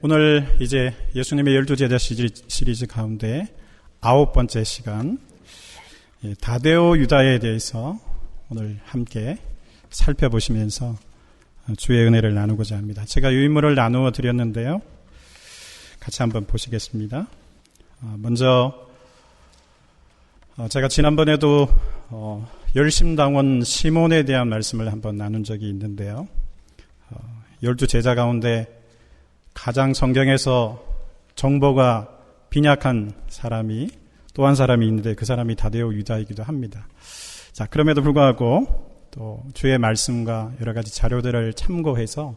오늘 이제 예수님의 12제자 시리즈 가운데 9번째 시간, 다데오 유다에 대해서 오늘 함께 살펴보시면서 주의 은혜를 나누고자 합니다. 제가 유인물을 나누어 드렸는데요. 같이 한번 보시겠습니다. 먼저 제가 지난번에도 열심당원 시몬에 대한 말씀을 한번 나눈 적이 있는데요. 12제자 가운데 가장 성경에서 정보가 빈약한 사람이 또 한 사람이 있는데 그 사람이 다데오 유다이기도 합니다. 자, 그럼에도 불구하고 또 주의 말씀과 여러 가지 자료들을 참고해서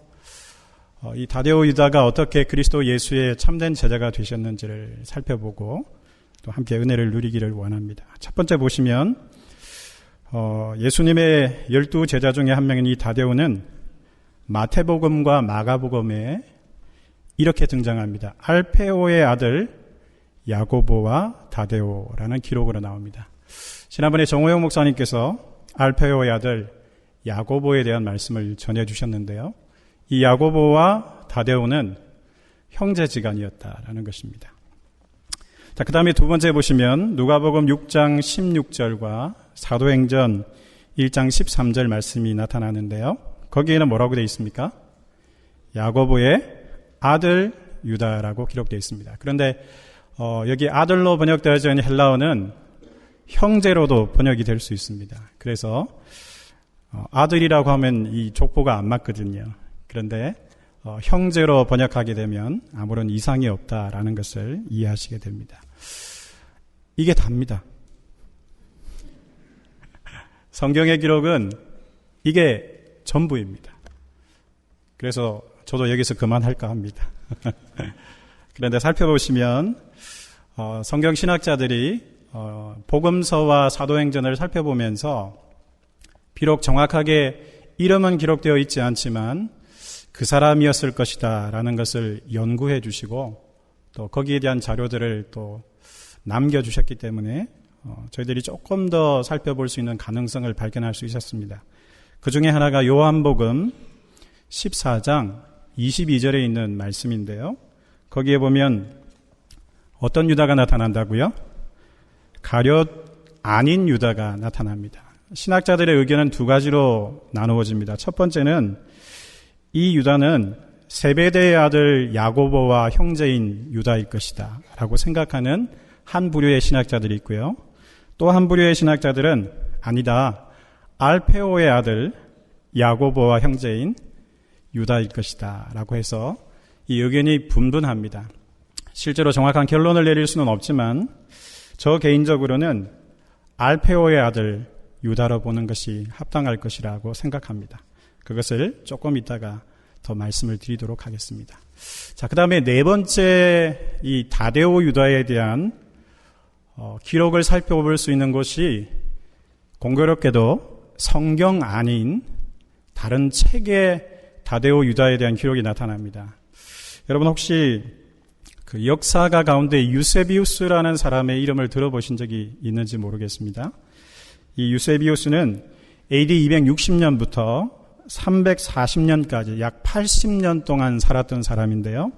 이 다데오 유다가 어떻게 그리스도 예수의 참된 제자가 되셨는지를 살펴보고 또 함께 은혜를 누리기를 원합니다. 첫 번째 보시면 예수님의 12제자 중에 한 명인 이 다데오는 마태복음과 마가복음에 이렇게 등장합니다. 알페오의 아들 야고보와 다데오라는 기록으로 나옵니다. 지난번에 정호영 목사님께서 알페오의 아들 야고보에 대한 말씀을 전해주셨는데요. 이 야고보와 다데오는 형제지간이었다라는 것입니다. 자, 그 다음에 두 번째 보시면 누가복음 6장 16절과 사도행전 1장 13절 말씀이 나타나는데요. 거기에는 뭐라고 되어 있습니까? 야고보의 아들 유다라고 기록되어 있습니다. 그런데 여기 아들로 번역되어져 있는 헬라어는 형제로도 번역이 될 수 있습니다. 그래서 아들이라고 하면 이 족보가 안 맞거든요. 그런데 형제로 번역하게 되면 아무런 이상이 없다라는 것을 이해하시게 됩니다. 이게 답니다. 성경의 기록은 이게 전부입니다. 그래서 저도 여기서 그만할까 합니다. 그런데 살펴보시면 성경 신학자들이 복음서와 사도행전을 살펴보면서 비록 정확하게 이름은 기록되어 있지 않지만 그 사람이었을 것이다 라는 것을 연구해 주시고 또 거기에 대한 자료들을 또 남겨주셨기 때문에 저희들이 조금 더 살펴볼 수 있는 가능성을 발견할 수 있었습니다. 그 중에 하나가 요한복음 14장 22절에 있는 말씀인데요. 거기에 보면 어떤 유다가 나타난다고요? 가룟 아닌 유다가 나타납니다. 신학자들의 의견은 두 가지로 나누어집니다. 첫 번째는 이 유다는 세베대의 아들 야고보와 형제인 유다일 것이다 라고 생각하는 한 부류의 신학자들이 있고요. 또 한 부류의 신학자들은 아니다, 알페오의 아들 야고보와 형제인 유다일 것이다 라고 해서 이 의견이 분분합니다. 실제로 정확한 결론을 내릴 수는 없지만 저 개인적으로는 알페오의 아들 유다로 보는 것이 합당할 것이라고 생각합니다. 그것을 조금 이따가 더 말씀을 드리도록 하겠습니다. 자, 그 다음에 네 번째 이 다데오 유다에 대한 기록을 살펴볼 수 있는 곳이 공교롭게도 성경 아닌 다른 책에 다데오 유다에 대한 기록이 나타납니다. 여러분 혹시 그 역사가 가운데 유세비우스라는 사람의 이름을 들어보신 적이 있는지 모르겠습니다. 이 유세비우스는 AD 260년부터 340년까지 약 80년 동안 살았던 사람인데요.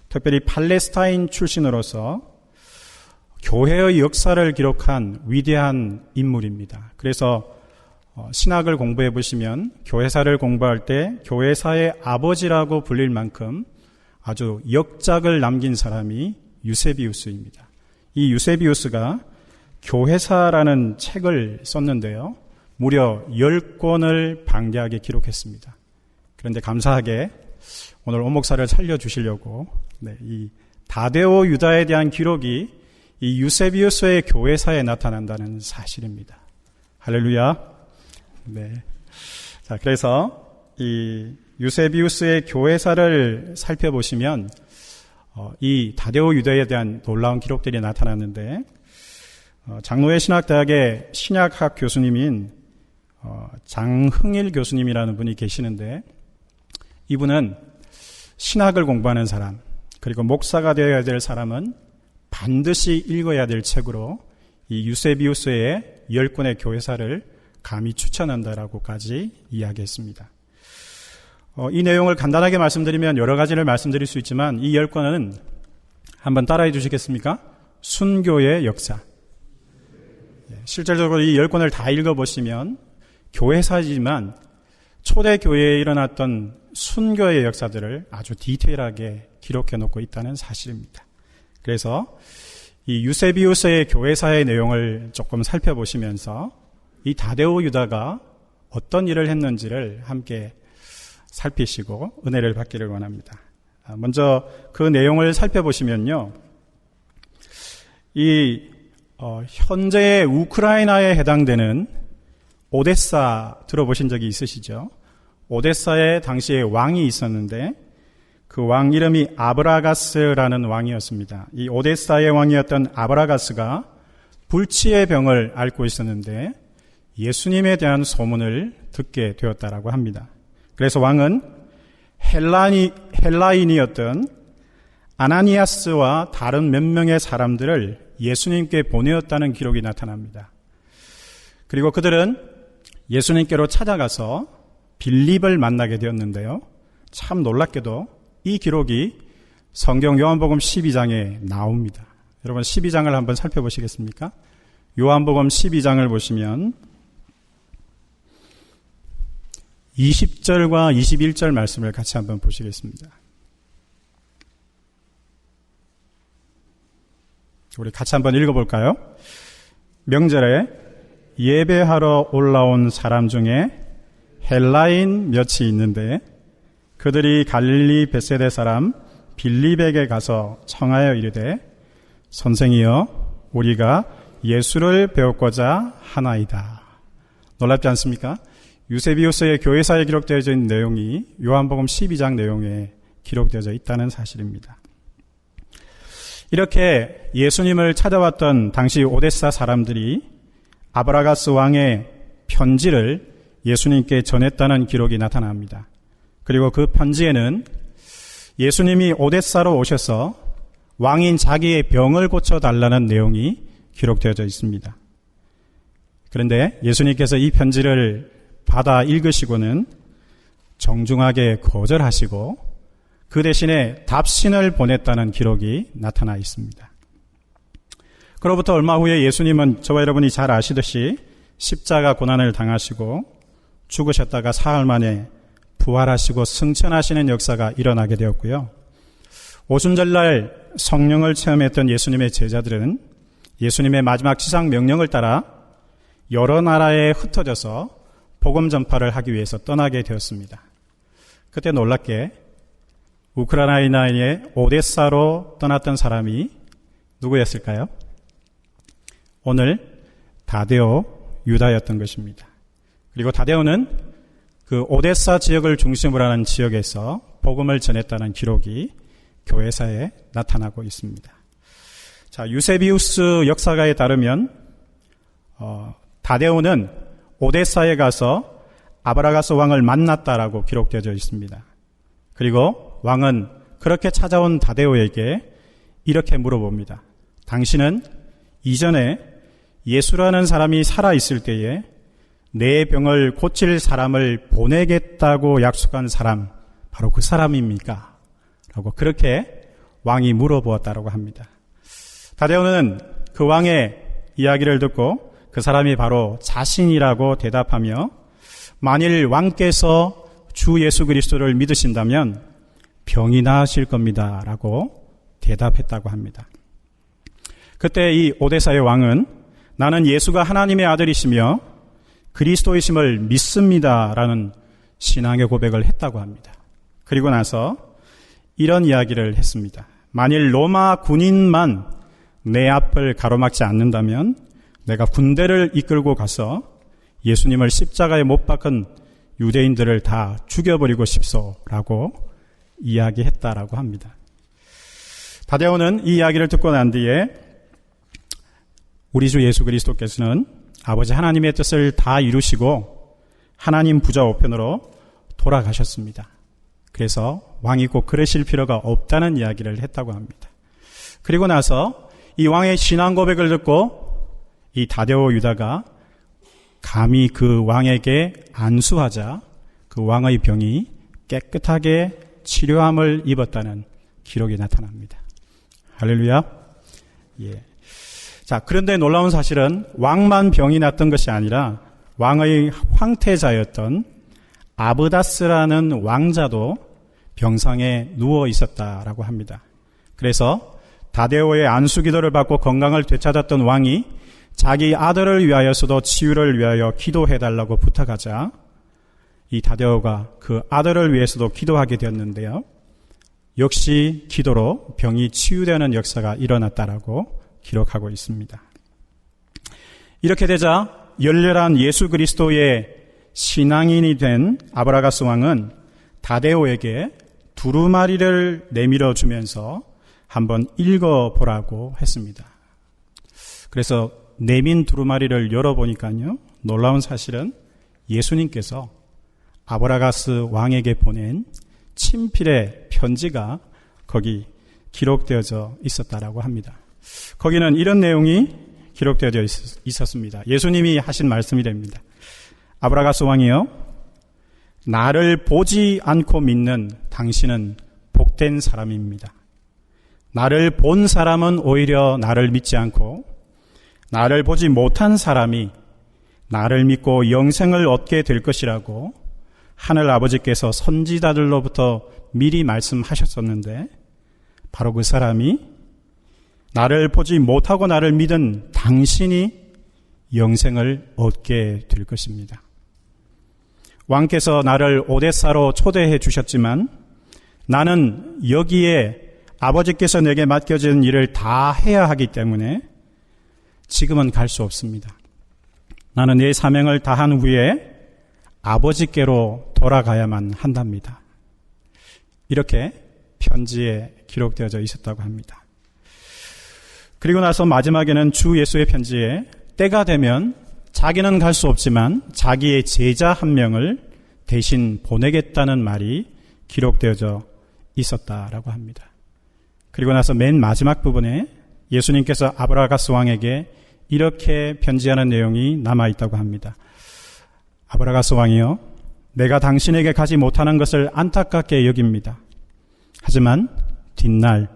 특별히 팔레스타인 출신으로서 교회의 역사를 기록한 위대한 인물입니다. 그래서 신학을 공부해 보시면 교회사를 공부할 때 교회사의 아버지라고 불릴 만큼 아주 역작을 남긴 사람이 유세비우스입니다. 이 유세비우스가 교회사라는 책을 썼는데요. 무려 10권을 방대하게 기록했습니다. 그런데 감사하게 오늘 오목사를 살려주시려고 이 다데오 유다에 대한 기록이 이 유세비우스의 교회사에 나타난다는 사실입니다. 할렐루야. 네. 자, 그래서 이 유세비우스의 교회사를 살펴보시면 이 다데오 유다에 대한 놀라운 기록들이 나타났는데 장로회 신학대학의 신약학 교수님인 장흥일 교수님이라는 분이 계시는데 이분은 신학을 공부하는 사람 그리고 목사가 되어야 될 사람은 반드시 읽어야 될 책으로 이 유세비우스의 10권의 교회사를 감히 추천한다라고까지 이야기했습니다. 이 내용을 간단하게 말씀드리면 여러 가지를 말씀드릴 수 있지만 이 10권은 한번 따라해 주시겠습니까? 순교의 역사. 실질적으로 이 10권을 다 읽어보시면 교회사지만 초대 교회에 일어났던 순교의 역사들을 아주 디테일하게 기록해 놓고 있다는 사실입니다. 그래서 이 유세비우스의 교회사의 내용을 조금 살펴보시면서 이 다데오 유다가 어떤 일을 했는지를 함께 살피시고 은혜를 받기를 원합니다. 먼저 그 내용을 살펴보시면요. 현재의 우크라이나에 해당되는 오데사 들어보신 적이 있으시죠? 오데사에 당시에 왕이 있었는데 그 왕 이름이 아브라가스라는 왕이었습니다. 이 오데사의 왕이었던 아브라가스가 불치의 병을 앓고 있었는데 예수님에 대한 소문을 듣게 되었다라고 합니다. 그래서 왕은 헬라인이었던 아나니아스와 다른 몇 명의 사람들을 예수님께 보내었다는 기록이 나타납니다. 그리고 그들은 예수님께로 찾아가서 빌립을 만나게 되었는데요. 참 놀랍게도 이 기록이 성경 요한복음 12장에 나옵니다. 여러분 12장을 한번 살펴보시겠습니까? 요한복음 12장을 보시면 20절과 21절 말씀을 같이 한번 보시겠습니다. 우리 같이 한번 읽어볼까요? 명절에 예배하러 올라온 사람 중에 헬라인 몇이 있는데 그들이 갈릴리 벳세대 사람 빌립에게 가서 청하여 이르되 선생이여 우리가 예수를 배우고자 하나이다. 놀랍지 않습니까? 유세비우스의 교회사에 기록되어 있는 내용이 요한복음 12장 내용에 기록되어 있다는 사실입니다. 이렇게 예수님을 찾아왔던 당시 오데사 사람들이 아브라가스 왕의 편지를 예수님께 전했다는 기록이 나타납니다. 그리고 그 편지에는 예수님이 오데사로 오셔서 왕인 자기의 병을 고쳐달라는 내용이 기록되어 있습니다. 그런데 예수님께서 이 편지를 받아 읽으시고는 정중하게 거절하시고 그 대신에 답신을 보냈다는 기록이 나타나 있습니다. 그로부터 얼마 후에 예수님은 저와 여러분이 잘 아시듯이 십자가 고난을 당하시고 죽으셨다가 사흘 만에 부활하시고 승천하시는 역사가 일어나게 되었고요. 오순절날 성령을 체험했던 예수님의 제자들은 예수님의 마지막 지상 명령을 따라 여러 나라에 흩어져서 복음 전파를 하기 위해서 떠나게 되었습니다. 그때 놀랍게 우크라이나의 오데사로 떠났던 사람이 누구였을까요? 오늘 다데오 유다였던 것입니다. 그리고 다데오는 그 오데사 지역을 중심으로 하는 지역에서 복음을 전했다는 기록이 교회사에 나타나고 있습니다. 자, 유세비우스 역사가에 따르면 다데오는 오데사에 가서 아브라가스 왕을 만났다라고 기록되어 있습니다. 그리고 왕은 그렇게 찾아온 다데오에게 이렇게 물어봅니다. 당신은 이전에 예수라는 사람이 살아있을 때에 내 병을 고칠 사람을 보내겠다고 약속한 사람, 바로 그 사람입니까? 라고 그렇게 왕이 물어보았다고 합니다. 다데오는 그 왕의 이야기를 듣고 그 사람이 바로 자신이라고 대답하며 만일 왕께서 주 예수 그리스도를 믿으신다면 병이 나으실 겁니다 라고 대답했다고 합니다. 그때 이 오데사의 왕은 나는 예수가 하나님의 아들이시며 그리스도이심을 믿습니다 라는 신앙의 고백을 했다고 합니다. 그리고 나서 이런 이야기를 했습니다. 만일 로마 군인만 내 앞을 가로막지 않는다면 내가 군대를 이끌고 가서 예수님을 십자가에 못 박은 유대인들을 다 죽여버리고 싶소라고 이야기했다라고 합니다. 다데오는 이 이야기를 듣고 난 뒤에 우리 주 예수 그리스도께서는 아버지 하나님의 뜻을 다 이루시고 하나님 부자 우편으로 돌아가셨습니다. 그래서 왕이 꼭 그러실 필요가 없다는 이야기를 했다고 합니다. 그리고 나서 이 왕의 신앙 고백을 듣고 이 다데오 유다가 감히 그 왕에게 안수하자 그 왕의 병이 깨끗하게 치료함을 입었다는 기록이 나타납니다. 할렐루야. 예. 자, 그런데 놀라운 사실은 왕만 병이 났던 것이 아니라 왕의 황태자였던 아브다스라는 왕자도 병상에 누워 있었다라고 합니다. 그래서 다데오의 안수기도를 받고 건강을 되찾았던 왕이 자기 아들을 위하여서도 치유를 위하여 기도해달라고 부탁하자 이 다데오가 그 아들을 위해서도 기도하게 되었는데요. 역시 기도로 병이 치유되는 역사가 일어났다라고 기록하고 있습니다. 이렇게 되자 열렬한 예수 그리스도의 신앙인이 된 아브라가스 왕은 다데오에게 두루마리를 내밀어 주면서 한번 읽어보라고 했습니다. 그래서 내민 두루마리를 열어보니까요, 놀라운 사실은 예수님께서 아브라가스 왕에게 보낸 친필의 편지가 거기 기록되어져 있었다라고 합니다. 거기는 이런 내용이 기록되어져 있었습니다. 예수님이 하신 말씀이 됩니다. 아브라가스 왕이요, 나를 보지 않고 믿는 당신은 복된 사람입니다. 나를 본 사람은 오히려 나를 믿지 않고 나를 보지 못한 사람이 나를 믿고 영생을 얻게 될 것이라고 하늘 아버지께서 선지자들로부터 미리 말씀하셨었는데 바로 그 사람이 나를 보지 못하고 나를 믿은 당신이 영생을 얻게 될 것입니다. 왕께서 나를 오데사로 초대해 주셨지만 나는 여기에 아버지께서 내게 맡겨진 일을 다 해야 하기 때문에 지금은 갈 수 없습니다. 나는 내 사명을 다한 후에 아버지께로 돌아가야만 한답니다. 이렇게 편지에 기록되어져 있었다고 합니다. 그리고 나서 마지막에는 주 예수의 편지에 때가 되면 자기는 갈 수 없지만 자기의 제자 한 명을 대신 보내겠다는 말이 기록되어져 있었다라고 합니다. 그리고 나서 맨 마지막 부분에 예수님께서 아브라가스 왕에게 이렇게 편지하는 내용이 남아있다고 합니다. 아브라가스 왕이요, 내가 당신에게 가지 못하는 것을 안타깝게 여깁니다. 하지만 뒷날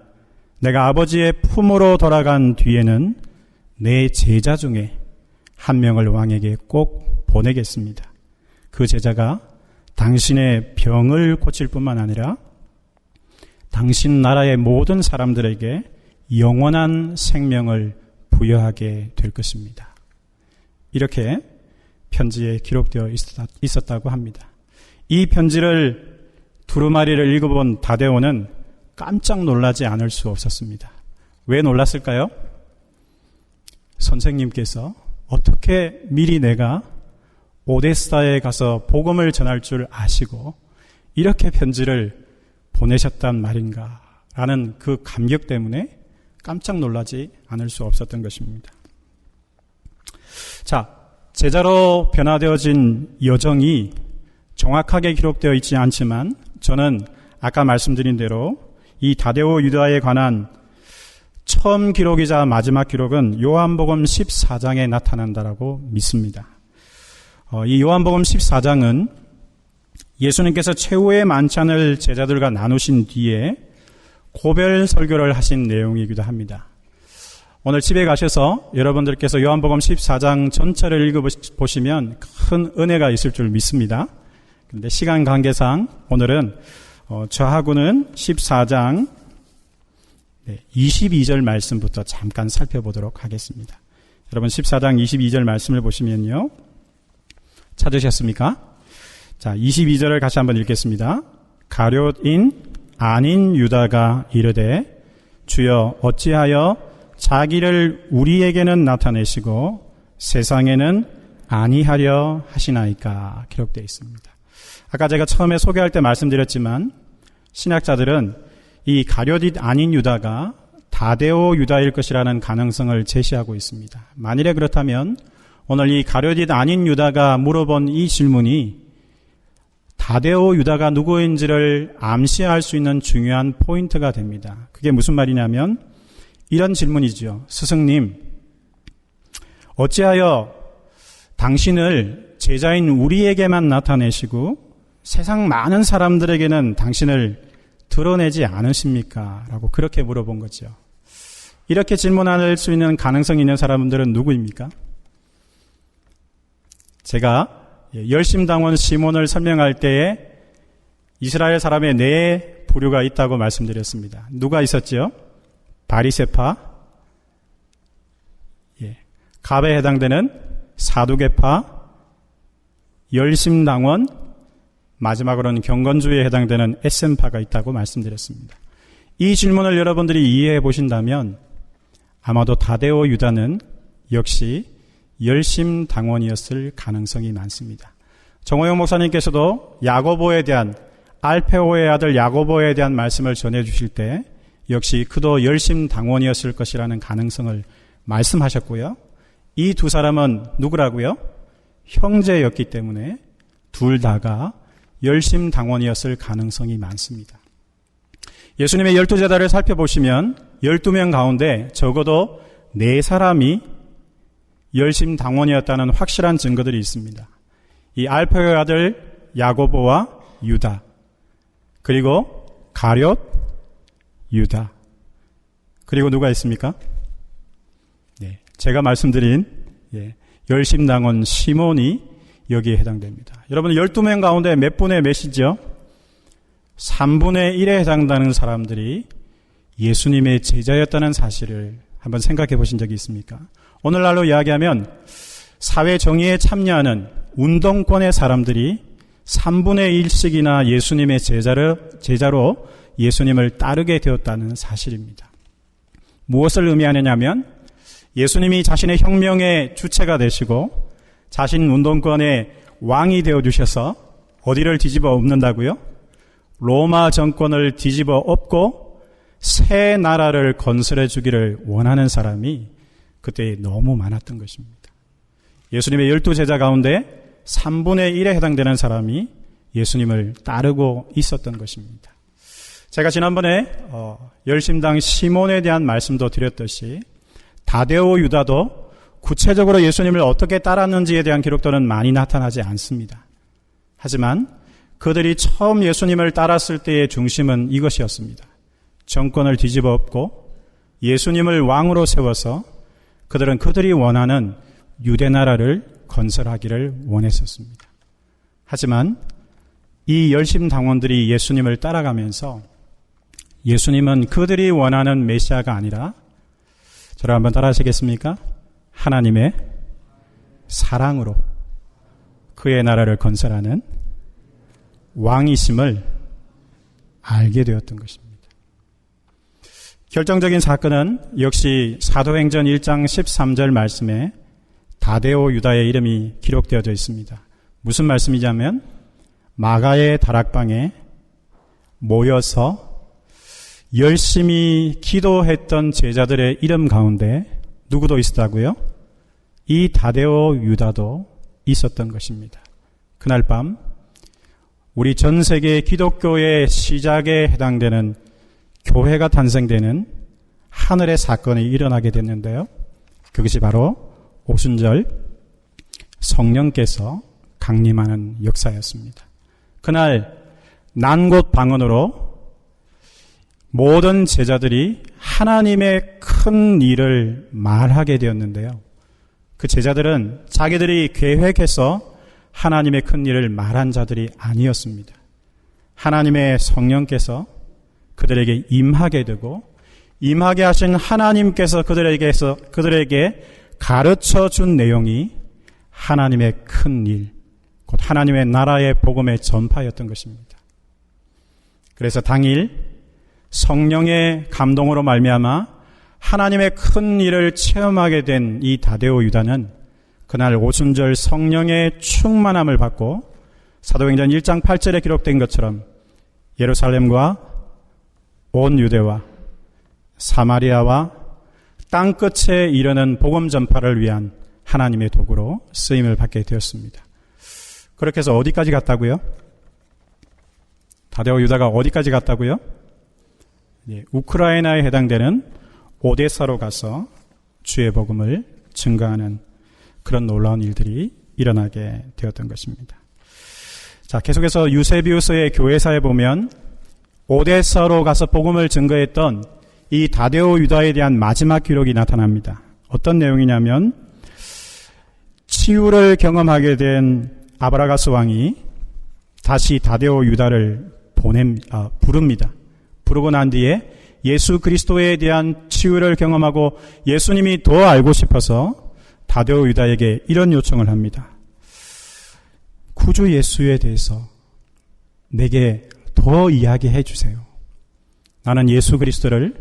내가 아버지의 품으로 돌아간 뒤에는 내 제자 중에 한 명을 왕에게 꼭 보내겠습니다. 그 제자가 당신의 병을 고칠 뿐만 아니라 당신 나라의 모든 사람들에게 영원한 생명을 부여하게 될 것입니다. 이렇게 편지에 기록되어 있었다고 합니다. 이 편지를 두루마리를 읽어본 다데오는 깜짝 놀라지 않을 수 없었습니다. 왜 놀랐을까요? 선생님께서 어떻게 미리 내가 오데사에 가서 복음을 전할 줄 아시고 이렇게 편지를 보내셨단 말인가 라는 그 감격 때문에 깜짝 놀라지 않을 수 없었던 것입니다. 자, 제자로 변화되어진 여정이 정확하게 기록되어 있지 않지만 저는 아까 말씀드린 대로 이 다데오 유다에 관한 처음 기록이자 마지막 기록은 요한복음 14장에 나타난다라고 믿습니다. 이 요한복음 14장은 예수님께서 최후의 만찬을 제자들과 나누신 뒤에 고별 설교를 하신 내용이기도 합니다. 오늘 집에 가셔서 여러분들께서 요한복음 14장 전체를 읽어보시면 큰 은혜가 있을 줄 믿습니다. 그런데 시간 관계상 오늘은 저하고는 14장 22절 말씀부터 잠깐 살펴보도록 하겠습니다. 여러분 14장 22절 말씀을 보시면요. 찾으셨습니까? 자, 22절을 같이 한번 읽겠습니다. 가룟인 아닌 유다가 이르되 주여 어찌하여 자기를 우리에게는 나타내시고 세상에는 아니하려 하시나이까 기록되어 있습니다. 아까 제가 처음에 소개할 때 말씀드렸지만 신학자들은 이 가룟인 아닌 유다가 다데오 유다일 것이라는 가능성을 제시하고 있습니다. 만일에 그렇다면 오늘 이 가룟인 아닌 유다가 물어본 이 질문이 다데오 유다가 누구인지를 암시할 수 있는 중요한 포인트가 됩니다. 그게 무슨 말이냐면 이런 질문이죠. 스승님, 어찌하여 당신을 제자인 우리에게만 나타내시고 세상 많은 사람들에게는 당신을 드러내지 않으십니까? 라고 그렇게 물어본 거죠. 이렇게 질문할 수 있는 가능성이 있는 사람들은 누구입니까? 제가 열심당원 시몬을 설명할 때에 이스라엘 사람의 네 부류가 있다고 말씀드렸습니다. 누가 있었죠? 바리새파, 갑에 해당되는 사두개파, 열심당원, 마지막으로는 경건주의에 해당되는 에센파가 있다고 말씀드렸습니다. 이 질문을 여러분들이 이해해 보신다면 아마도 다데오 유다는 역시 열심당원이었을 가능성이 많습니다. 정호영 목사님께서도 야고보에 대한 알페오의 아들 야고보에 대한 말씀을 전해주실 때 역시 그도 열심당원이었을 것이라는 가능성을 말씀하셨고요. 이 두 사람은 누구라고요? 형제였기 때문에 둘 다가 열심당원이었을 가능성이 많습니다. 예수님의 12제자를 살펴보시면 12명 가운데 적어도 4사람이 열심당원이었다는 확실한 증거들이 있습니다. 이 알페오의 아들 야고보와 유다, 그리고 가룟, 유다, 그리고 누가 있습니까? 제가 말씀드린 열심당원 시몬이 여기에 해당됩니다. 여러분 12명 가운데 몇 분의 몇이죠? 3분의 1에 해당되는 사람들이 예수님의 제자였다는 사실을 한번 생각해 보신 적이 있습니까? 오늘날로 이야기하면 사회 정의에 참여하는 운동권의 사람들이 3분의 1씩이나 예수님의 제자로 예수님을 따르게 되었다는 사실입니다. 무엇을 의미하느냐면 예수님이 자신의 혁명의 주체가 되시고 자신 운동권의 왕이 되어주셔서 어디를 뒤집어 엎는다고요? 로마 정권을 뒤집어 엎고 새 나라를 건설해 주기를 원하는 사람이 그때 너무 많았던 것입니다. 예수님의 12제자 가운데 3분의 1에 해당되는 사람이 예수님을 따르고 있었던 것입니다. 제가 지난번에 열심당 시몬에 대한 말씀도 드렸듯이 다데오 유다도 구체적으로 예수님을 어떻게 따랐는지에 대한 기록들은 많이 나타나지 않습니다. 하지만 그들이 처음 예수님을 따랐을 때의 중심은 이것이었습니다. 정권을 뒤집어 엎고 예수님을 왕으로 세워서 그들은 그들이 원하는 유대 나라를 건설하기를 원했었습니다. 하지만 이 열심당원들이 예수님을 따라가면서 예수님은 그들이 원하는 메시아가 아니라, 저를 한번 따라 하시겠습니까? 하나님의 사랑으로 그의 나라를 건설하는 왕이심을 알게 되었던 것입니다. 결정적인 사건은 역시 사도행전 1장 13절 말씀에 다데오 유다의 이름이 기록되어져 있습니다. 무슨 말씀이냐면 마가의 다락방에 모여서 열심히 기도했던 제자들의 이름 가운데 누구도 있었다고요? 이 다데오 유다도 있었던 것입니다. 그날 밤 우리 전 세계 기독교의 시작에 해당되는 교회가 탄생되는 하늘의 사건이 일어나게 됐는데요. 그것이 바로 오순절 성령께서 강림하는 역사였습니다. 그날 난곳 방언으로 모든 제자들이 하나님의 큰 일을 말하게 되었는데요. 그 제자들은 자기들이 계획해서 하나님의 큰 일을 말한 자들이 아니었습니다. 하나님의 성령께서 그들에게 임하게 되고 임하게 하신 하나님께서 그들에게 가르쳐 준 내용이 하나님의 큰 일, 곧 하나님의 나라의 복음의 전파였던 것입니다. 그래서 당일 성령의 감동으로 말미암아 하나님의 큰 일을 체험하게 된 이 다데오 유다는 그날 오순절 성령의 충만함을 받고 사도행전 1장 8절에 기록된 것처럼 예루살렘과 온 유대와 사마리아와 땅끝에 이르는 복음 전파를 위한 하나님의 도구로 쓰임을 받게 되었습니다. 그렇게 해서 어디까지 갔다고요? 다데오 유다가 어디까지 갔다고요? 우크라이나에 해당되는 오데사로 가서 주의 복음을 증거하는 그런 놀라운 일들이 일어나게 되었던 것입니다. 자, 계속해서 유세비우스의 교회사에 보면 오데사로 가서 복음을 증거했던 이 다데오 유다에 대한 마지막 기록이 나타납니다. 어떤 내용이냐면 치유를 경험하게 된 아브라가스 왕이 다시 다데오 유다를 부릅니다. 부르고 난 뒤에 예수 그리스도에 대한 치유를 경험하고 예수님이 더 알고 싶어서 다데오 유다에게 이런 요청을 합니다. 구주 예수에 대해서 내게 더 이야기해 주세요. 나는 예수 그리스도를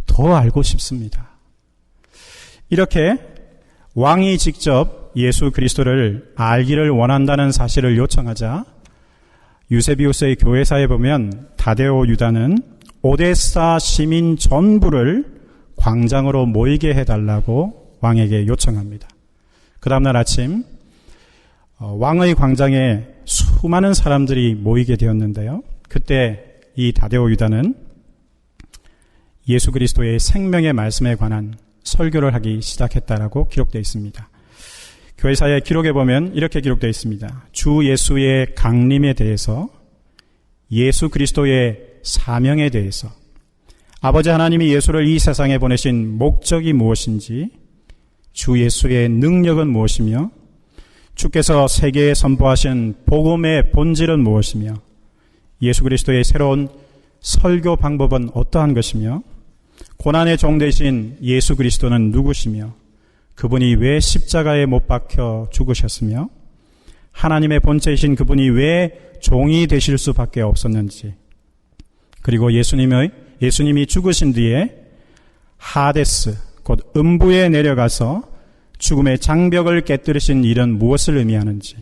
더 알고 싶습니다. 이렇게 왕이 직접 예수 그리스도를 알기를 원한다는 사실을 요청하자 유세비우스의 교회사에 보면 다데오 유다는 오데사 시민 전부를 광장으로 모이게 해달라고 왕에게 요청합니다. 그 다음날 아침 왕의 광장에 수많은 사람들이 모이게 되었는데요. 그때 이 다데오 유다는 예수 그리스도의 생명의 말씀에 관한 설교를 하기 시작했다라고 기록되어 있습니다. 교회사의 기록에 보면 이렇게 기록되어 있습니다. 주 예수의 강림에 대해서, 예수 그리스도의 사명에 대해서, 아버지 하나님이 예수를 이 세상에 보내신 목적이 무엇인지, 주 예수의 능력은 무엇이며, 주께서 세계에 선포하신 복음의 본질은 무엇이며, 예수 그리스도의 새로운 설교 방법은 어떠한 것이며, 고난의 종 되신 예수 그리스도는 누구시며, 그분이 왜 십자가에 못 박혀 죽으셨으며, 하나님의 본체이신 그분이 왜 종이 되실 수밖에 없었는지, 그리고 예수님이 죽으신 뒤에 하데스, 곧 음부에 내려가서 죽음의 장벽을 깨뜨리신 일은 무엇을 의미하는지,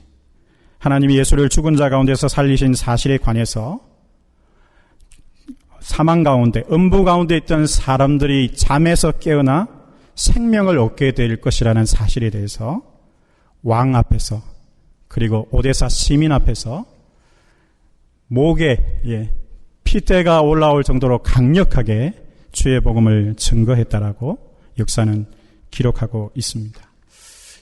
하나님이 예수를 죽은 자 가운데서 살리신 사실에 관해서 사망 가운데, 음부 가운데 있던 사람들이 잠에서 깨어나 생명을 얻게 될 것이라는 사실에 대해서 왕 앞에서, 그리고 오데사 시민 앞에서 목에 피대가 올라올 정도로 강력하게 주의 복음을 증거했다라고 역사는 기록하고 있습니다.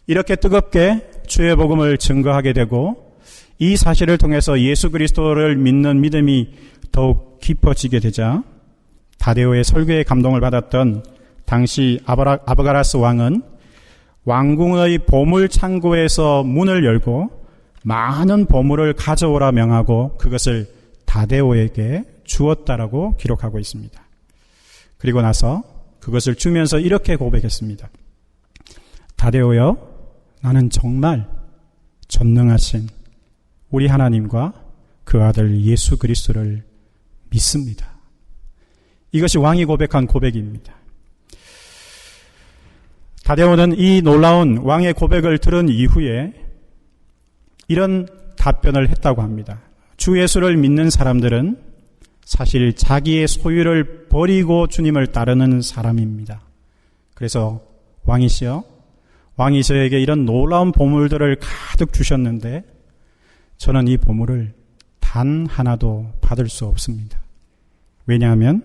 이렇게 뜨겁게 주의 복음을 증거하게 되고 이 사실을 통해서 예수 그리스도를 믿는 믿음이 더욱 깊어지게 되자 다데오의 설교에 감동을 받았던 당시 아브가라스 왕은 왕궁의 보물 창고에서 문을 열고 많은 보물을 가져오라 명하고 그것을 다데오에게 주었다라고 기록하고 있습니다. 그리고 나서 그것을 주면서 이렇게 고백했습니다. 다데오여, 나는 정말 전능하신 우리 하나님과 그 아들 예수 그리스도를 믿습니다. 이것이 왕이 고백한 고백입니다. 다데오는 이 놀라운 왕의 고백을 들은 이후에 이런 답변을 했다고 합니다. 주 예수를 믿는 사람들은 사실 자기의 소유를 버리고 주님을 따르는 사람입니다. 그래서 왕이시여, 왕이 저에게 이런 놀라운 보물들을 가득 주셨는데 저는 이 보물을 단 하나도 받을 수 없습니다. 왜냐하면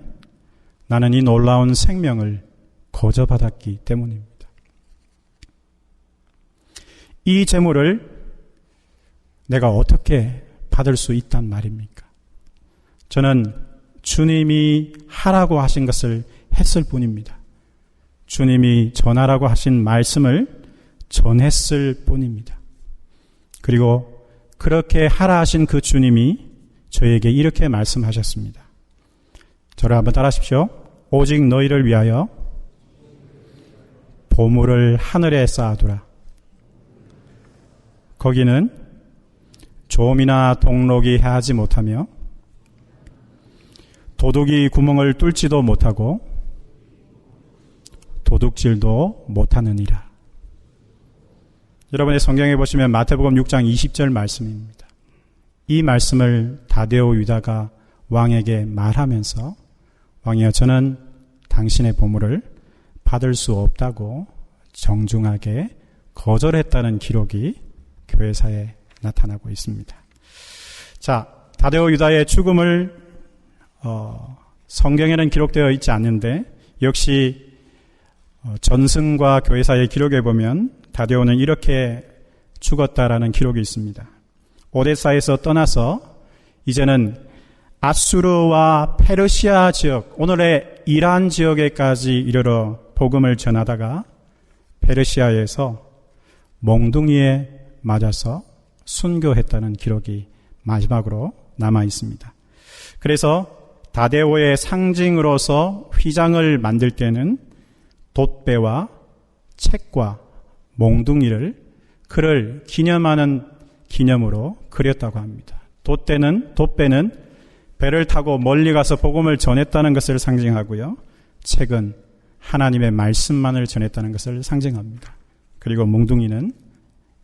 나는 이 놀라운 생명을 거저받았기 때문입니다. 이 재물을 내가 어떻게 받을 수 있단 말입니까? 저는 주님이 하라고 하신 것을 했을 뿐입니다. 주님이 전하라고 하신 말씀을 전했을 뿐입니다. 그리고 그렇게 하라 하신 그 주님이 저에게 이렇게 말씀하셨습니다. 저를 한번 따라하십시오. 오직 너희를 위하여 보물을 하늘에 쌓아두라. 거기는 조미나 동록이 해하지 못하며 도둑이 구멍을 뚫지도 못하고 도둑질도 못하느니라. 여러분의 성경에 보시면 마태복음 6장 20절 말씀입니다. 이 말씀을 다데오 유다가 왕에게 말하면서 왕이여, 저는 당신의 보물을 받을 수 없다고 정중하게 거절했다는 기록이 교회사에 나타나고 있습니다. 자, 다데오 유다의 죽음을 성경에는 기록되어 있지 않는데 역시 전승과 교회사의 기록에 보면 다데오는 이렇게 죽었다라는 기록이 있습니다. 오데사에서 떠나서 이제는 아수르와 페르시아 지역, 오늘의 이란 지역에까지 이르러 복음을 전하다가 페르시아에서 몽둥이에 맞아서 순교했다는 기록이 마지막으로 남아 있습니다. 그래서 다데오의 상징으로서 휘장을 만들 때는 돛배와 책과 몽둥이를 그를 기념하는 기념으로 그렸다고 합니다. 돛배는 배를 타고 멀리 가서 복음을 전했다는 것을 상징하고요. 책은 하나님의 말씀만을 전했다는 것을 상징합니다. 그리고 몽둥이는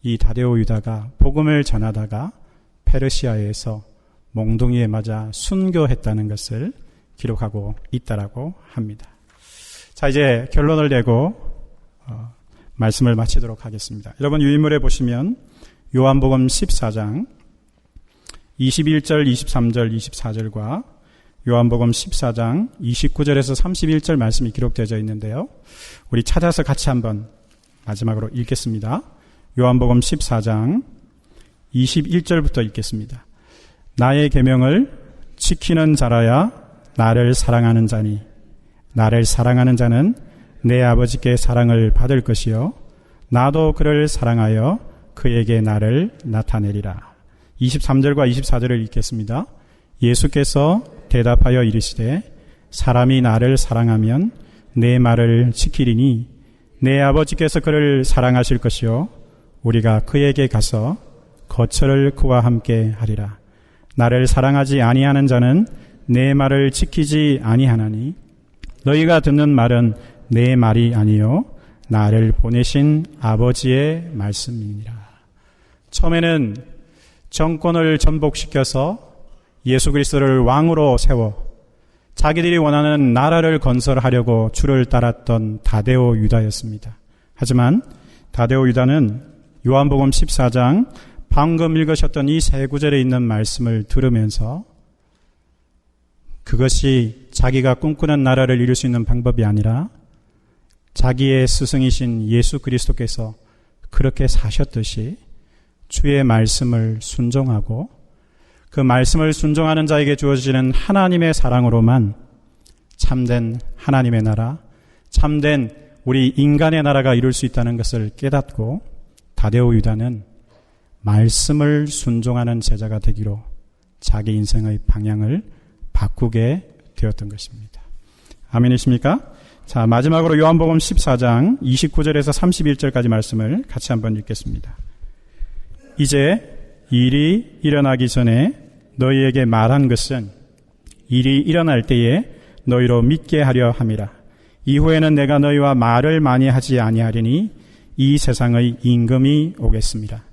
이 다데오 유다가 복음을 전하다가 페르시아에서 몽둥이에 맞아 순교했다는 것을 기록하고 있다라고 합니다. 자, 이제 결론을 내고 말씀을 마치도록 하겠습니다. 여러분 유인물에 보시면 요한복음 14장 21절, 23절, 24절과 요한복음 14장 29절에서 31절 말씀이 기록되어 있는데요. 우리 찾아서 같이 한번 마지막으로 읽겠습니다. 요한복음 14장 21절부터 읽겠습니다. 나의 계명을 지키는 자라야 나를 사랑하는 자니 나를 사랑하는 자는 내 아버지께 사랑을 받을 것이요 나도 그를 사랑하여 그에게 나를 나타내리라. 23절과 24절을 읽겠습니다. 예수께서 대답하여 이르시되 사람이 나를 사랑하면 내 말을 지키리니 내 아버지께서 그를 사랑하실 것이요 우리가 그에게 가서 거처를 그와 함께 하리라. 나를 사랑하지 아니하는 자는 내 말을 지키지 아니하나니 너희가 듣는 말은 내 말이 아니요 나를 보내신 아버지의 말씀이니라. 처음에는 정권을 전복시켜서 예수 그리스도를 왕으로 세워 자기들이 원하는 나라를 건설하려고 주를 따랐던 다데오 유다였습니다. 하지만 다데오 유다는 요한복음 14장 방금 읽으셨던 이 세 구절에 있는 말씀을 들으면서 그것이 자기가 꿈꾸는 나라를 이룰 수 있는 방법이 아니라 자기의 스승이신 예수 그리스도께서 그렇게 사셨듯이 주의 말씀을 순종하고 그 말씀을 순종하는 자에게 주어지는 하나님의 사랑으로만 참된 하나님의 나라, 참된 우리 인간의 나라가 이룰 수 있다는 것을 깨닫고 다데오 유다는 말씀을 순종하는 제자가 되기로 자기 인생의 방향을 바꾸게 되었던 것입니다. 아멘이십니까? 자, 마지막으로 요한복음 14장 29절에서 31절까지 말씀을 같이 한번 읽겠습니다. 이제 일이 일어나기 전에 너희에게 말한 것은 일이 일어날 때에 너희로 믿게 하려 함이라. 이후에는 내가 너희와 말을 많이 하지 아니하리니 이 세상의 임금이 오겠습니다.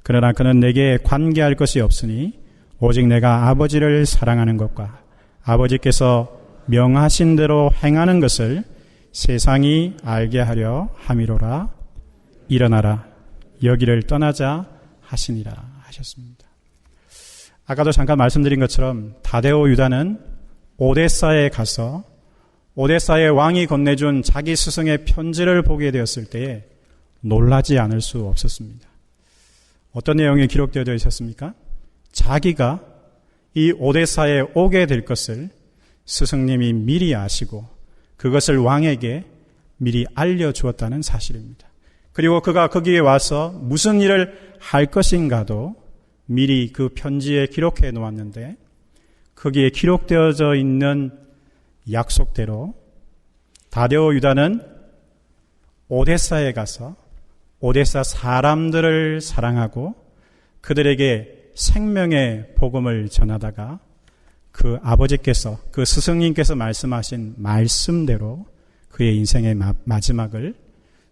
그러나 그는 내게 관계할 것이 없으니 오직 내가 아버지를 사랑하는 것과 아버지께서 명하신 대로 행하는 것을 세상이 알게 하려 함이로라. 일어나라 여기를 떠나자 하시니라 하셨습니다. 아까도 잠깐 말씀드린 것처럼 다데오 유다는 오데사에 가서 오데사의 왕이 건네준 자기 스승의 편지를 보게 되었을 때에 놀라지 않을 수 없었습니다. 어떤 내용이 기록되어 있었습니까? 자기가 이 오데사에 오게 될 것을 스승님이 미리 아시고 그것을 왕에게 미리 알려주었다는 사실입니다. 그리고 그가 거기에 와서 무슨 일을 할 것인가도 미리 그 편지에 기록해 놓았는데 거기에 기록되어져 있는 약속대로 다데오 유다는 오데사에 가서 오데사 사람들을 사랑하고 그들에게 생명의 복음을 전하다가 그 아버지께서 그 스승님께서 말씀하신 말씀대로 그의 인생의 마지막을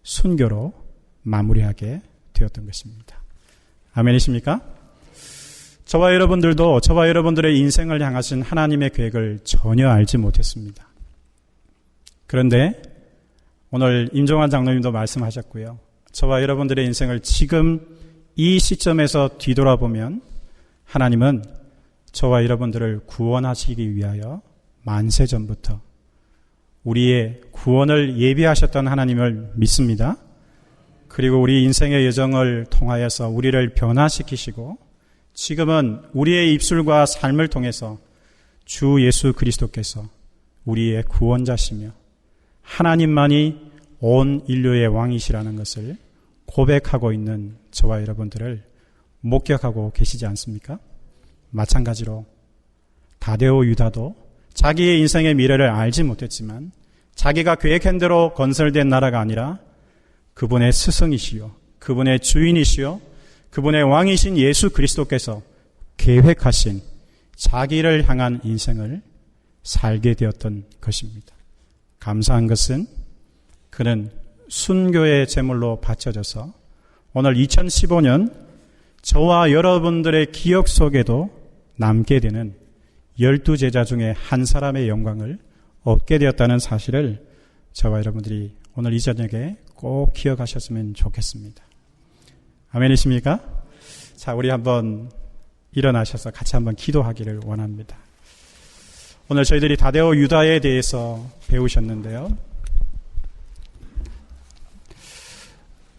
순교로 마무리하게 되었던 것입니다. 아멘이십니까? 저와 여러분들도 저와 여러분들의 인생을 향하신 하나님의 계획을 전혀 알지 못했습니다. 그런데 오늘 임종환 장로님도 말씀하셨고요. 저와 여러분들의 인생을 지금 이 시점에서 뒤돌아보면 하나님은 저와 여러분들을 구원하시기 위하여 만세전부터 우리의 구원을 예비하셨던 하나님을 믿습니다. 그리고 우리 인생의 여정을 통하여서 우리를 변화시키시고 지금은 우리의 입술과 삶을 통해서 주 예수 그리스도께서 우리의 구원자시며 하나님만이 온 인류의 왕이시라는 것을 고백하고 있는 저와 여러분들을 목격하고 계시지 않습니까? 마찬가지로 다데오 유다도 자기의 인생의 미래를 알지 못했지만 자기가 계획한 대로 건설된 나라가 아니라 그분의 스승이시요, 그분의 주인이시요, 그분의 왕이신 예수 그리스도께서 계획하신 자기를 향한 인생을 살게 되었던 것입니다. 감사한 것은 그는 순교의 제물로 바쳐져서 오늘 2015년 저와 여러분들의 기억 속에도 남게 되는 12제자 중에 한 사람의 영광을 얻게 되었다는 사실을 저와 여러분들이 오늘 이 저녁에 꼭 기억하셨으면 좋겠습니다. 아멘이십니까? 자, 우리 한번 일어나셔서 같이 한번 기도하기를 원합니다. 오늘 저희들이 다데오 유다에 대해서 배우셨는데요.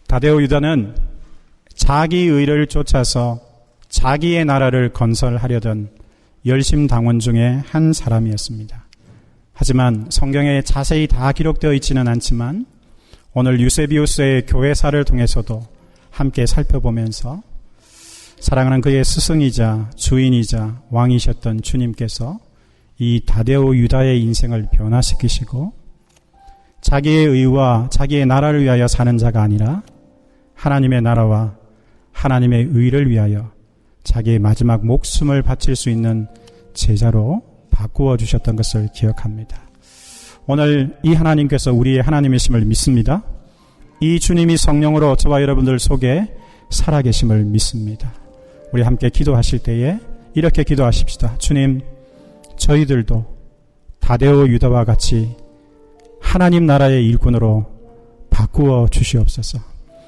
다데오 유다는 자기 의를 쫓아서 자기의 나라를 건설하려던 열심당원 중에 한 사람이었습니다. 하지만 성경에 자세히 다 기록되어 있지는 않지만 오늘 유세비우스의 교회사를 통해서도 함께 살펴보면서 사랑하는 그의 스승이자 주인이자 왕이셨던 주님께서 이 다데오 유다의 인생을 변화시키시고 자기의 의와 자기의 나라를 위하여 사는 자가 아니라 하나님의 나라와 하나님의 의를 위하여 자기의 마지막 목숨을 바칠 수 있는 제자로 바꾸어 주셨던 것을 기억합니다. 오늘 이 하나님께서 우리의 하나님이심을 믿습니다. 이 주님이 성령으로 저와 여러분들 속에 살아계심을 믿습니다. 우리 함께 기도하실 때에 이렇게 기도하십시다. 주님, 저희들도 다데오 유다와 같이 하나님 나라의 일꾼으로 바꾸어 주시옵소서.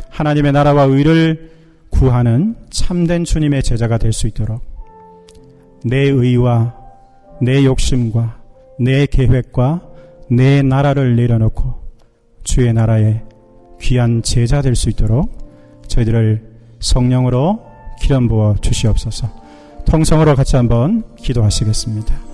하나님의 나라와 의를 구하는 참된 주님의 제자가 될 수 있도록 내 의와 내 욕심과 내 계획과 내 나라를 내려놓고 주의 나라의 귀한 제자 될 수 있도록 저희들을 성령으로 기름 부어 주시옵소서. 통성으로 같이 한번 기도하시겠습니다.